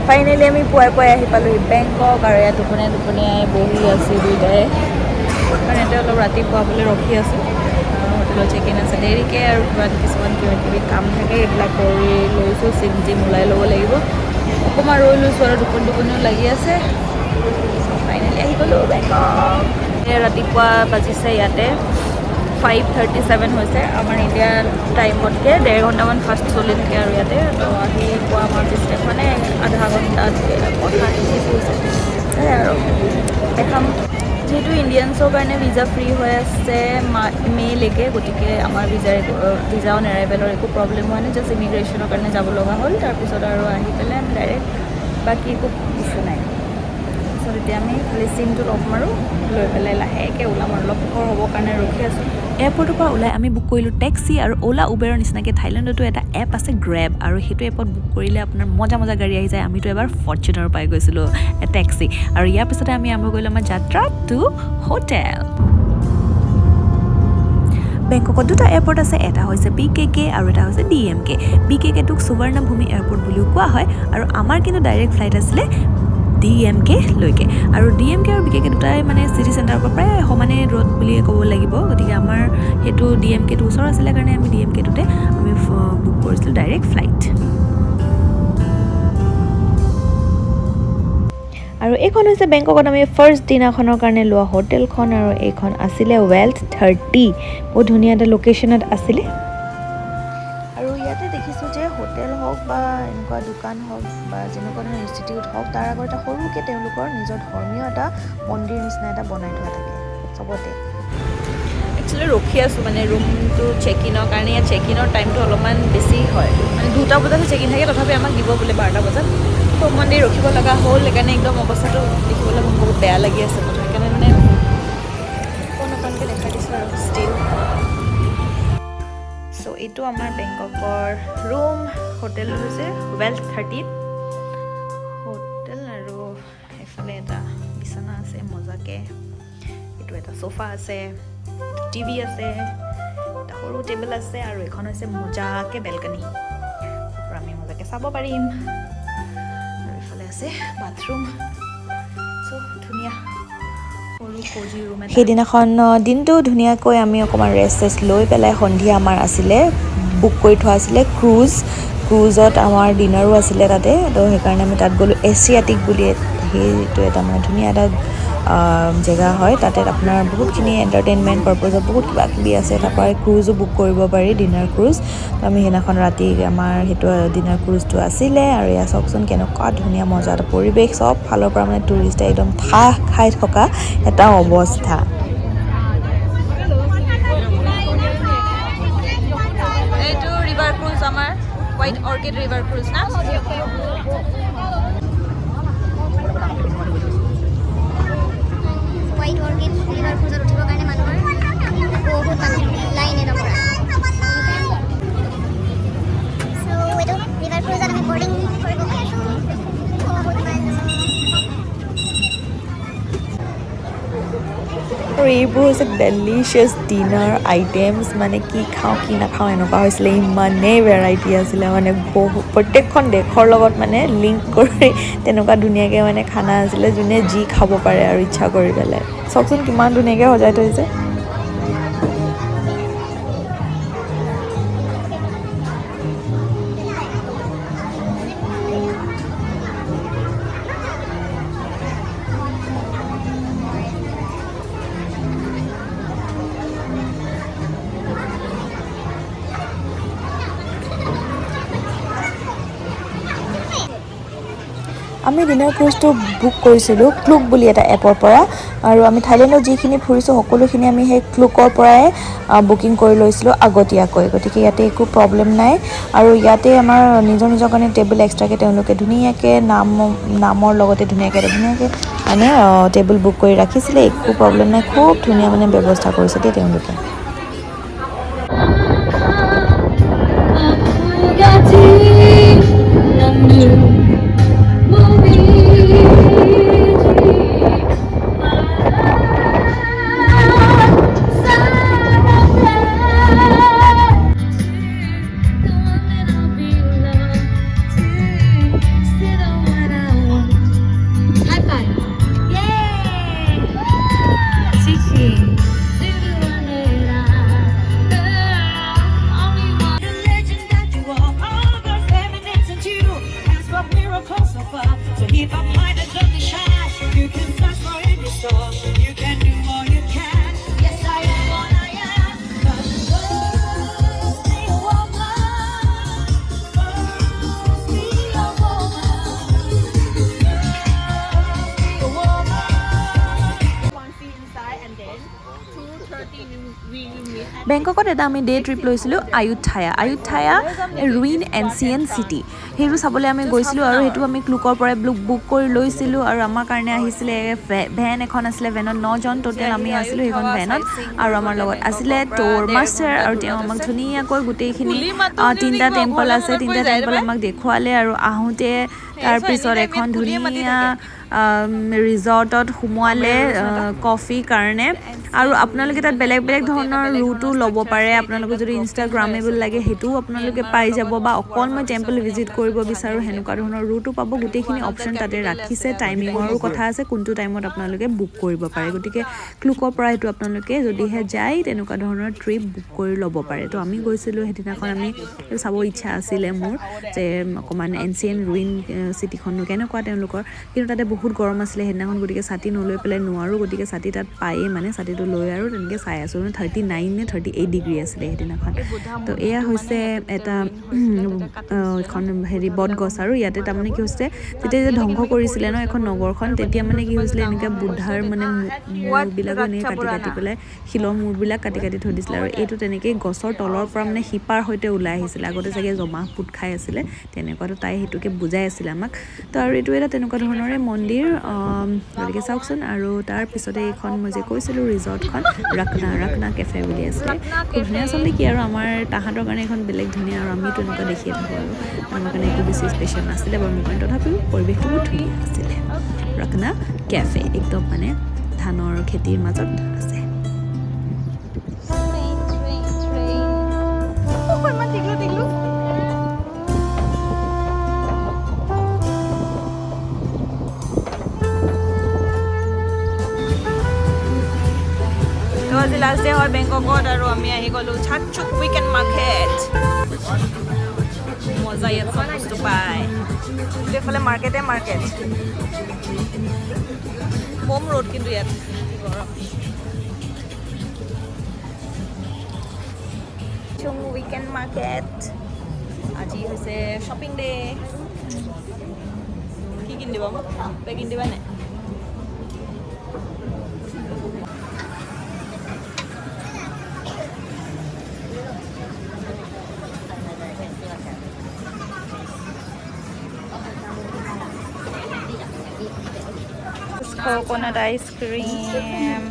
finally আমি পুৱাই পুৱাই আহি পালোঁহি বেংকক আৰু ইয়াত টোপনিয়াই বহি আছোঁ দুইটাই কাৰণ ইয়াতে অলপ ৰাতিপুৱা বুলি ৰখি আছোঁ হোটেলত চেক ইন আছে দেৰিকৈ আৰু কিছুমান কিবা কাম থাকে এইবিলাক কৰি লৈছোঁ চিম জিম ওলাই ল'ব লাগিব অকণমান ৰৈ লৈছোঁ আৰু টোপনিও লাগি আছে ফাইনেলি আহি গ'লোঁ বেংকক ৰাতিপুৱা বাজিছে ইয়াতে 5:37 হৈছে আমাৰ ইণ্ডিয়া টাইমতকৈ 1.5 ঘণ্টামান ফাষ্ট চলি থাকে আৰু ইয়াতে তো আহি পোৱা আমাৰ বিশেষ মানে আধা ঘণ্টাত কথা হৈছে আৰু দেখাম যিহেতু ইণ্ডিয়ানছৰ কাৰণে ভিজা ফ্ৰী হৈ আছে মে'লৈকে গতিকে আমাৰ ভিজা অন এৰাইভেলৰ একো প্ৰব্লেম হোৱা নাই জাষ্ট ইমিগ্ৰেশ্যনৰ কাৰণে যাব লগা হ'ল তাৰপিছত আৰু আহি পেলাই আমি ডাইৰেক্ট বাকী একো ইছ্যু নাই তাৰপিছত এতিয়া আমি খালি চিমটো লগ মাৰোঁ লৈ পেলাই লাহেকৈ ওলাম আৰু অলপ পোহৰ হ'বৰ কাৰণে ৰখি আছোঁ এয়াৰপৰ্টৰ পৰা ওলাই আমি বুক কৰিলোঁ টেক্সি আৰু অ'লা উবেৰৰ নিচিনাকৈ থাইলেণ্ডতো এটা এপ আছে গ্ৰেব আৰু সেইটো এপত বুক কৰিলে আপোনাৰ মজা গাড়ী আহি যায় আমিতো এবাৰ ফৰ্চুনাৰ পাই গৈছিলোঁ টেক্সি আৰু ইয়াৰ পিছতে আমি আৰম্ভ কৰিলোঁ আমাৰ যাত্ৰা টু হোটেল বেংককত দুটা এয়াৰপৰ্ট আছে এটা হৈছে BKK আৰু এটা হৈছে DMK BKKটোক সুবৰ্ণভূমি এয়াৰপৰ্ট বুলিও কোৱা হয় আৰু আমাৰ কিন্তু ডাইৰেক্ট ফ্লাইট আছিলে DMK লৈকে আৰু DMK আৰু BKK দুটাই মানে চিটি চেণ্টাৰৰ পৰা প্ৰায় সমানে দূৰত বুলিয়ে ক'ব লাগিব গতিকে আমাৰ সেইটো DMKটো ওচৰ আছিলে কাৰণে আমি DMKটোতে আমি বুক কৰিছিলোঁ ডাইৰেক্ট ফ্লাইট আৰু এইখন হৈছে বেংককত আমি ফাৰ্ষ্ট দিনাখনৰ কাৰণে লোৱা হোটেলখন আৰু এইখন আছিলে ৱেল্থ 30 বহুত ধুনীয়া এটা লোকেশ্যনত আছিলে আৰু ইয়াতে দেখিছোঁ যে হোটেল হওক বা এনেকুৱা দোকান হওক বা যেনেকুৱা ধৰণৰ ইনষ্টিটিউট হওক তাৰ আগত এটা সৰুকৈ তেওঁলোকৰ নিজৰ ধৰ্মীয় এটা মন্দিৰ নিচিনা এটা বনাই থোৱা থাকে চবতে একচুৱেলি ৰখি আছোঁ মানে ৰুমটো চেক ইনৰ কাৰণে ইয়াত চেক ইনৰ টাইমটো অলপমান বেছি হয় মানে 2টা বজাতহে চেক ইন থাকে তথাপি আমাক দিব বোলে 12টা বজাত তো অকণমান দেৰি ৰখিব লগা হ'ল সেইকাৰণে একদম অৱস্থাটো দেখিবলৈ মোৰ বহুত বেয়া লাগি আছে সেইকাৰণে মানে অকণকৈ দেখাই দিছোঁ আৰু ষ্টিল চ' এইটো আমাৰ বেংককৰ ৰুম হোটেল হৈছে ৱেল্থ 30 হোটেল আৰু এইফালে এটা বিচনা আছে মজাকৈ এইটো এটা চোফা আছে টিভি আছে এটা সৰু টেবুল আছে আৰু এখন হৈছে মজাকৈ বেলকনি আৰু আমি মজাকৈ চাব পাৰিম আৰু এইফালে আছে বাথৰুম চ' ধুনীয়া সেইদিনাখন দিনটো ধুনীয়াকৈ আমি অকণমান ৰেষ্ট লৈ পেলাই সন্ধিয়া আমাৰ আছিলে বুক কৰি থোৱা আছিলে ক্ৰুজত আমাৰ ডিনাৰো আছিলে তাতে তো সেইকাৰণে আমি তাত গ'লোঁ এছিয়াটিক বুলি সেইটো এটা মানে ধুনীয়া এটা জেগা হয় তাতে আপোনাৰ বহুতখিনি এণ্টাৰটেইনমেণ্ট পাৰপজত বহুত কিবা কিবি আছে তাৰপৰা ক্ৰুজো বুক কৰিব পাৰি ডিনাৰ ক্ৰুজ তো আমি সেইদিনাখন ৰাতি আমাৰ সেইটো ডিনাৰ ক্ৰুজটো আছিলে আৰু ইয়াত চাওকচোন কেনেকুৱা ধুনীয়া মজা এটা পৰিৱেশ চব ফালৰ পৰা মানে টুৰিষ্টে একদম ঠাহ খাই থকা এটা অৱস্থা এইটো ৰিভাৰ ক্ৰুজ আমাৰ হোৱাইট অৰ্কিড ৰিভাৰ ক্ৰুজ না হোৱাইট অৰ্কিড ৰিভাৰ ক্ৰুজত উঠিবৰ কাৰণে মানুহৰ বহুত লাইন এটা পৰা চ' এইটো ৰিভাৰ ক্ৰুজত আমি বৰ্ডিং কৰিব পাৰিছোঁ আৰু এইবোৰ হৈছে ডেলিচিয়াছ ডিনাৰ আইটেমছ মানে কি খাওঁ কি নাখাওঁ এনেকুৱা হৈছিলে ইমানেই ভেৰাইটি আছিলে মানে প্ৰত্যেকখন দেশৰ লগত মানে লিংক কৰি তেনেকুৱা ধুনীয়াকৈ মানে খানা আছিলে যোনে যি খাব পাৰে আৰু ইচ্ছা কৰি পেলাই চাওকচোন কিমান ধুনীয়াকৈ সজাই থৈছে আমি ডিনাৰ ক্ৰুজটো বুক কৰিছিলোঁ ক্লুক বুলি এটা এপৰ পৰা আৰু আমি থাইলেণ্ডত যিখিনি ফুৰিছোঁ সকলোখিনি আমি সেই ক্লুকৰ পৰাই বুকিং কৰি লৈছিলোঁ আগতীয়াকৈ গতিকে ইয়াতে একো প্ৰব্লেম নাই আৰু ইয়াতে আমাৰ নিজৰ কাৰণে টেবুল এক্সট্ৰাকৈ তেওঁলোকে ধুনীয়াকৈ নামৰ লগতে ধুনীয়াকৈ মানে টেবুল বুক কৰি ৰাখিছিলে একো প্ৰব্লেম নাই খুব ধুনীয়া মানে ব্যৱস্থা কৰিছে দেই তেওঁলোকে বেংককত এটা আমি ডে ট্ৰিপ লৈছিলোঁ আয়ুথায়া ৰুইন এনচিয়েণ্ট চিটি সেইটো চাবলৈ আমি গৈছিলোঁ আৰু সেইটো আমি ক্লুকৰ পৰাই বুক কৰি লৈছিলোঁ আৰু আমাৰ কাৰণে আহিছিলে ভেন এখন আছিলে ভেনত 9জন টোটেল আমি আছিলোঁ সেইখন ভেনত আৰু আমাৰ লগত আছিলে ট'ৰ মাষ্টাৰ আৰু তেওঁ আমাক ধুনীয়াকৈ গোটেইখিনি 3টা টেম্পল আছে 3টা টেম্পল আমাক দেখুৱালে আৰু আহোঁতে তাৰপিছত এখন ধুনীয়া ৰিজৰ্টত সোমোৱালে কফি কাৰণে আৰু আপোনালোকে তাত বেলেগ বেলেগ ধৰণৰ ৰুটো ল'ব পাৰে আপোনালোকে যদি ইনষ্টাগ্ৰামেবল লাগে সেইটোও আপোনালোকে পাই যাব বা অকল মই টেম্পল ভিজিট কৰিব বিচাৰোঁ সেনেকুৱা ধৰণৰ ৰুটো পাব গোটেইখিনি অপশ্যন তাতে ৰাখিছে টাইমিঙৰো কথা আছে কোনটো টাইমত আপোনালোকে বুক কৰিব পাৰে গতিকে ক্লুকৰ পৰা সেইটো আপোনালোকে যদিহে যায় তেনেকুৱা ধৰণৰ ট্ৰিপ বুক কৰি ল'ব পাৰে তো আমি গৈছিলোঁ সেইদিনাখন আমি চাব ইচ্ছা আছিলে মোৰ যে অকণমান এনচিয়েণ্ট ৰুইন চিটিখনো কেনেকুৱা তেওঁলোকৰ কিন্তু তাতে বহুত গৰম আছিলে সেইদিনাখন গতিকে ছাতি নলৈ পেলাই নোৱাৰোঁ গতিকে ছাতি তাত পায়েই মানে ছাতিটো লৈ আৰু তেনেকৈ চাই আছোঁ 39 নে 38 ডিগ্ৰী আছিলে সেইদিনাখন তো এয়া হৈছে এটা এখন হেৰি বটগছ আৰু ইয়াতে তাৰমানে কি হৈছে যেতিয়া যে ধ্বংস কৰিছিলে ন এখন নগৰখন তেতিয়া মানে কি হৈছিলে এনেকৈ বুদ্ধাৰ মানে মূৰবিলাকো এনেকৈ কাটি পেলাই শিলৰ মূৰবিলাক কাটি থৈ দিছিলে আৰু এইটো তেনেকেই গছৰ তলৰ পৰা মানে শিপাৰ সৈতে ওলাই আহিছিলে আগতে চাগে জমা পোত খাই আছিলে তেনেকুৱাতো তাই সেইটোকে বুজাই আছিলে আমাক তো আৰু এইটো এটা তেনেকুৱা ধৰণৰে মন্দিৰ গতিকে চাওকচোন আৰু তাৰপিছতে এইখন মই যে কৈছিলোঁ ৰিজৰ্টখন ৰাকনা কেফে বুলি আছিলে খুব ধুনীয়া আচলতে কি আৰু আমাৰ তাহাঁতৰ কাৰণে এখন বেলেগ ধুনীয়া আৰু আমিতো এনেকুৱা দেখিয়ে থাকোঁ আৰু আমাৰ কাৰণে একো বেছি স্পেচিয়েল নাছিলে বাৰু মোৰ কাৰণে তথাপিও পৰিৱেশটো বহুত ধুনীয়া আছিলে ৰাকনা কেফে একদম মানে ধানৰ খেতিৰ মাজত আছে আজি লাষ্ট ডে হয় বেংককত আৰু আমি আহি গ'লোঁ চাকচুক উইকেণ্ড মাৰ্কেট মজা ইয়াত চব বস্তু পায় এইফালে মাৰ্কেট কম ৰ'দ কিন্তু ইয়াত গৰম উইকেণ্ড মাৰ্কেট আজি হৈছে শ্বপিং ডে কি কিনি দিবা মোক কিনি দিবা নে coconut ice cream